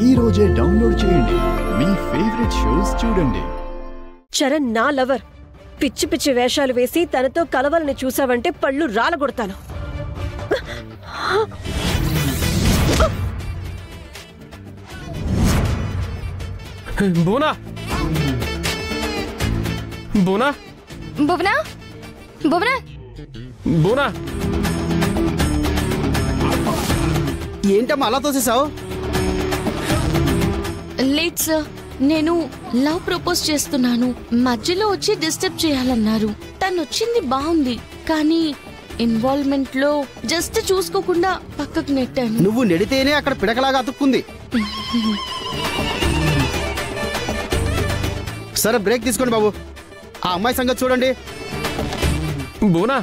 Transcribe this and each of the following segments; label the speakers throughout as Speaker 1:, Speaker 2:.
Speaker 1: ఈ రోజే డౌన్లోడ్ చేయండి. మీ ఫేవరెట్ షోస్ చూడండి.
Speaker 2: చరణ్ నా లవర్. పిచ్చి పిచ్చి వేషాలు వేసి తనతో కలవాలని చూసావంటే పళ్ళు రాలగొడతాను.
Speaker 3: భువనా భువనా
Speaker 4: భువనా భువనా
Speaker 3: భువనా
Speaker 5: ఏంటమ్మా అలా తోసేసావు?
Speaker 4: లేట్ సార్, నేను లవ్ ప్రపోజ్ చేస్తున్నాను. మధ్యలో వచ్చి డిస్టర్బ్ చేయాలన్నారు. తను వచ్చింది బాగుంది, కానీ ఇన్వాల్వ్మెంట్ లో జస్ట్ చూసుకోకుండా పక్కకు నెట్టాను.
Speaker 5: నువ్వు నెడితేనే అక్కడ పిడకలాగా అతుక్కుంది. సరే బ్రేక్ తీసుకోండి బాబు. ఆ అమ్మాయి సంగతి చూడండి.
Speaker 3: భువనా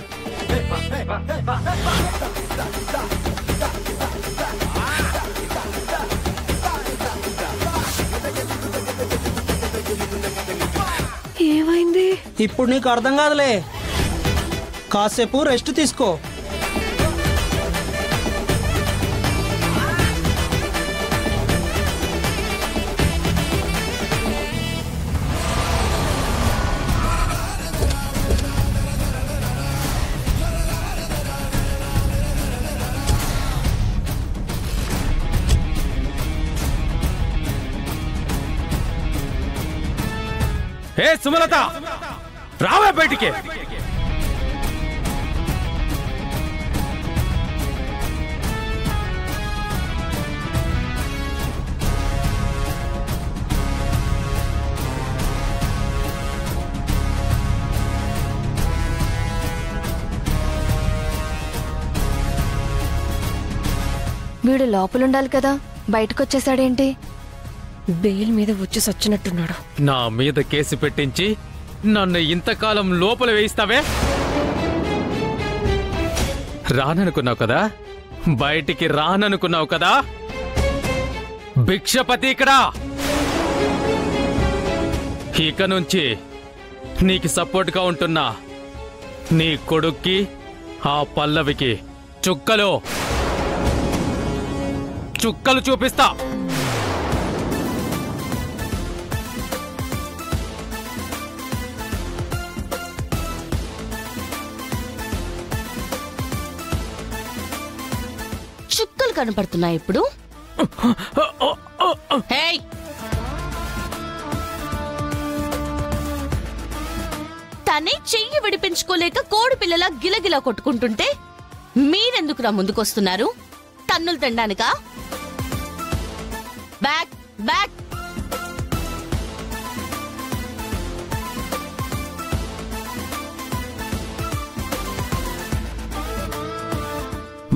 Speaker 2: ఏమైంది?
Speaker 6: ఇప్పుడు నీకు అర్థం కాదులే, కాసేపు రెస్ట్ తీసుకో.
Speaker 3: ఏ సుమలత, రావే బయటికి.
Speaker 4: వీడు లోపలుండాలి కదా, బయటకొచ్చేసాడేంటి?
Speaker 2: బెయిల్ మీద వచ్చి సచ్చినట్టున్నాడు.
Speaker 3: నా మీద కేసు పెట్టించి నన్ను ఇంతకాలం లోపల వేయిస్తావే? రాననుకున్నావు కదా, బయటికి రాననుకున్నావు కదా. భిక్షపతి ఇక్కడ. ఇక నుంచి నీకు సపోర్ట్గా ఉంటున్నా నీ కొడుక్కి, ఆ పల్లవికి చుక్కలు చూపిస్తా.
Speaker 4: చుక్కలు కనపడుతున్నాయి ఇప్పుడు. తనే చెయ్యి విడిపించుకోలేక కోడి పిల్లలా గిలగిలా కొట్టుకుంటుంటే మీరెందుకు రా ముందుకొస్తున్నారు? తన్నులు తినడానికా? Back back.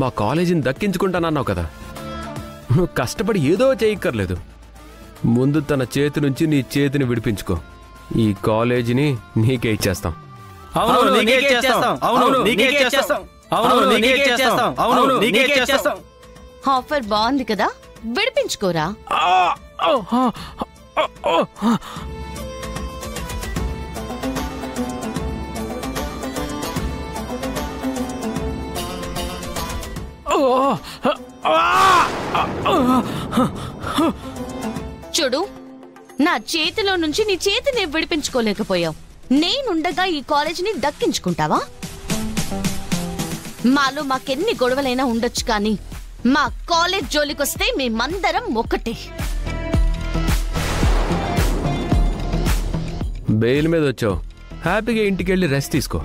Speaker 7: మా కాలేజీని దక్కించుకుంటానన్నావు కదా, నువ్వు కష్టపడి ఏదో చేయక్కర్లేదు. ముందు తన చేతి నుంచి నీ చేతిని విడిపించుకో. ఈ కాలేజీని నీకే ఇచ్చేస్తాం.
Speaker 4: ఆఫర్ బాగుంది కదా, విడిపించుకోరా. చూడు, నా చేతిలో నుంచి నీ చేతిని విడిపించుకోలేకపోయావు. నేనుండగా ఈ కాలేజీని దక్కించుకుంటావా? మాలో మాకెన్ని గొడవలైనా ఉండొచ్చు, కానీ మా కాలేజ్ జోలికొస్తే మేమందరం ఒకటే.
Speaker 7: బెయిల్ మీద వచ్చావు, హ్యాపీగా ఇంటికి వెళ్ళి రెస్ట్ తీసుకో.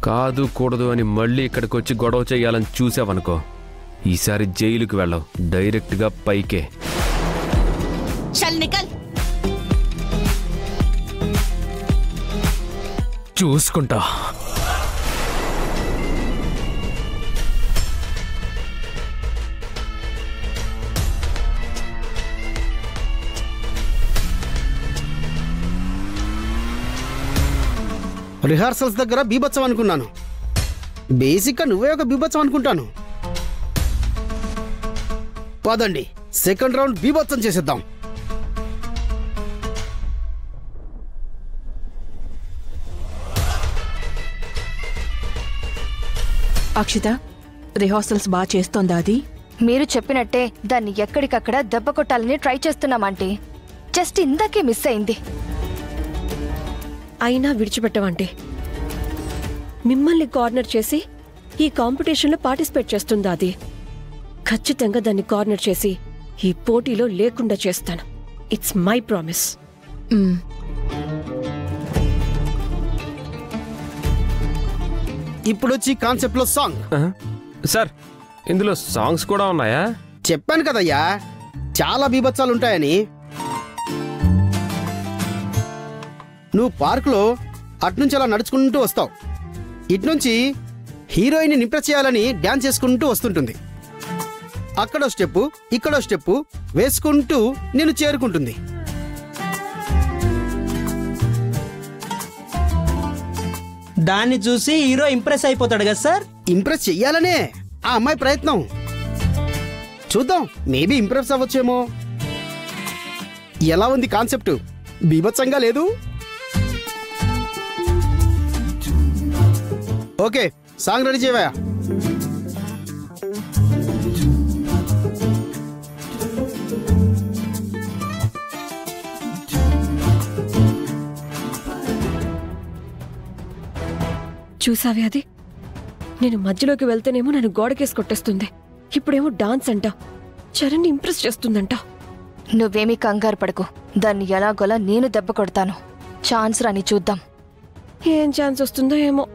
Speaker 7: కాదు కూడదు అని మళ్ళీ ఇక్కడికి వచ్చి గొడవ చేయాలని చూసావనుకో, ఈసారి జైలుకి వెళ్ళవు, డైరెక్ట్గా పైకే.
Speaker 4: చల్ నికల్.
Speaker 3: చూసుకుంటా.
Speaker 5: రిహార్సల్స్ దగ్గర బీభత్సం అనుకున్నాను. బేసిక్గా నువ్వే ఒక బీభత్సం అనుకుంటాను. పదండి, సెకండ్ రౌండ్ బీభత్సం చేసేద్దాం.
Speaker 8: అక్షిత, రిహార్సల్స్ బాగా చేస్తోందా? అది మీరు చెప్పినట్టే దాన్ని ఎక్కడికక్కడ దెబ్బ కొట్టాలని ట్రై చేస్తున్నామంటే జస్ట్ ఇందాకే మిస్ అయింది.
Speaker 2: అయినా విడిచిపెట్టవంటే మిమ్మల్ని కార్నర్ చేసి ఈ కాంపిటీషన్లో పార్టిసిపేట్ చేస్తుందా? అది ఖచ్చితంగా దాన్ని కార్నర్ చేసి ఈ పోటీలో లేకుండా చేస్తాను. It's my promise.
Speaker 5: ఇప్పుడొచ్చి కాన్సెప్ట్ లో సాంగ్.
Speaker 7: సార్ ఇందులో సాంగ్స్ కూడా ఉన్నాయా?
Speaker 5: చెప్పాను కదయ్యా చాలా బీభత్సాలు ఉంటాయని. నువ్వు పార్కులో అట్నుంచి అలా నడుచుకుంటూ వస్తావు, ఇట్నుంచి హీరోయిన్ ఇంప్రెస్ చేయాలని డ్యాన్స్ చేసుకుంటూ వస్తుంటుంది. అక్కడో స్టెప్పు ఇక్కడో స్టెప్పు వేసుకుంటూ నేను చేరుకుంటుంది.
Speaker 6: దాన్ని చూసి హీరో ఇంప్రెస్ అయిపోతాడు కదా సార్.
Speaker 5: ఇంప్రెస్ చెయ్యాలనే ఆ అమ్మాయి ప్రయత్నం. చూద్దాం, మేబీ ఇంప్రెస్ అవ్వచ్చేమో. ఎలా ఉంది కాన్సెప్ట్? బీభత్సంగా లేదు? ఓకే, సాంగ్ రెడీ చేయవా?
Speaker 2: చూసావే అది? నేను మధ్యలోకి వెళ్తేనేమో నన్ను గోడకేసి కొట్టేస్తుంది, ఇప్పుడేమో డాన్స్ అంట, చరణ్ని ఇంప్రెస్ చేస్తుందంట.
Speaker 8: నువ్వేమీ కంగారు పడకు, దాన్ని ఎలాగోలా నేను దెబ్బ కొడతాను. ఛాన్స్ రాని చూద్దాం.
Speaker 2: ఏం ఛాన్స్ వస్తుందో ఏమో.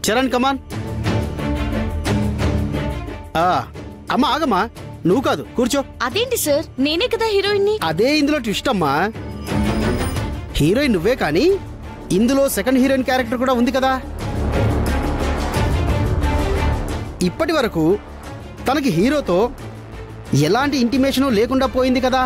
Speaker 5: చరణ్ కమాన్. అమ్మా ఆగమ్మా, నువ్వు కాదు, కూర్చో.
Speaker 4: అదేంటి సార్, నేనే కదా హీరోయిన్ని.
Speaker 5: అదే ఇందులో ట్విస్ట్ అమ్మా. హీరోయిన్ నువ్వే కానీ ఇందులో సెకండ్ హీరోయిన్ క్యారెక్టర్ కూడా ఉంది కదా. ఇప్పటి వరకు తనకి హీరోతో ఎలాంటి ఇంటిమేషను లేకుండా పోయింది కదా.